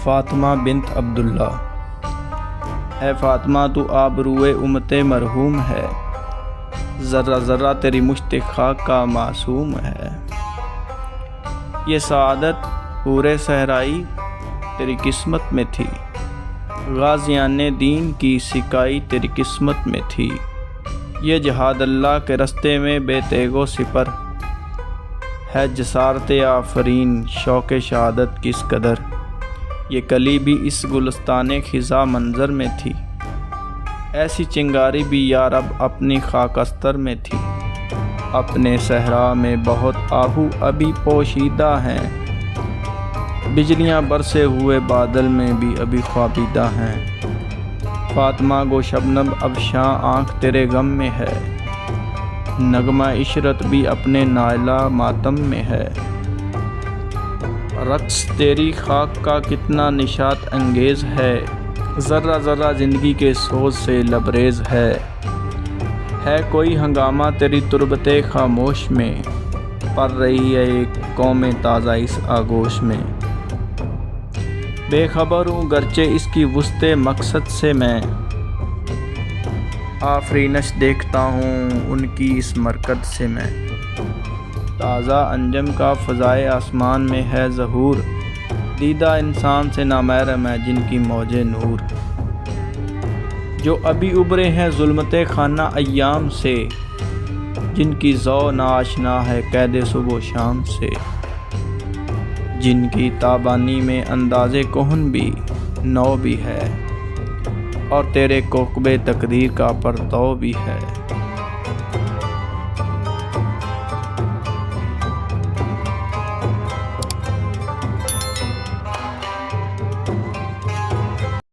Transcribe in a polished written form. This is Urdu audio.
فاطمہ بنت عبداللہ۔ اے فاطمہ تو آبروئے امت مرحوم ہے، ذرہ ذرہ تیری مشت خاک کا معصوم ہے۔ یہ سعادت پورے صحرائی تیری قسمت میں تھی، غازیان دین کی سکائی تیری قسمت میں تھی۔ یہ جہاد اللہ کے رستے میں بے تیگ و سپر ہے، جسارت آفرین شوق شہادت کس قدر۔ یہ کلی بھی اس گلستان خزاں منظر میں تھی، ایسی چنگاری بھی یا رب اپنی خاکستر میں تھی۔ اپنے صحرا میں بہت آہو ابھی پوشیدہ ہیں، بجلیاں برسے ہوئے بادل میں بھی ابھی خوابیدہ ہیں۔ فاطمہ گو شبنم افشاں آنکھ تیرے غم میں ہے، نغمہ عشرت بھی اپنے نائلہ ماتم میں ہے۔ رقص تیری خاک کا کتنا نشاط انگیز ہے، ذرہ ذرہ زندگی کے سوز سے لبریز ہے۔ کوئی ہنگامہ تیری تربت خاموش میں، پڑ رہی ہے ایک قوم تازہ اس آغوش میں۔ بے خبر ہوں گرچہ اس کی وسط مقصد سے میں، آفرینش دیکھتا ہوں ان کی اس مرکز سے میں۔ تازہ انجم کا فضائے آسمان میں ہے ظہور، دیدہ انسان سے نامحرم ہے جن کی موج نور۔ جو ابھی ابھرے ہیں ظلمت خانہ ایام سے، جن کی ذو ناآشنا ہے قید صبح و شام سے۔ جن کی تابانی میں انداز کہن بھی نو بھی ہے، اور تیرے کوکب تقدیر کا پرتو بھی ہے۔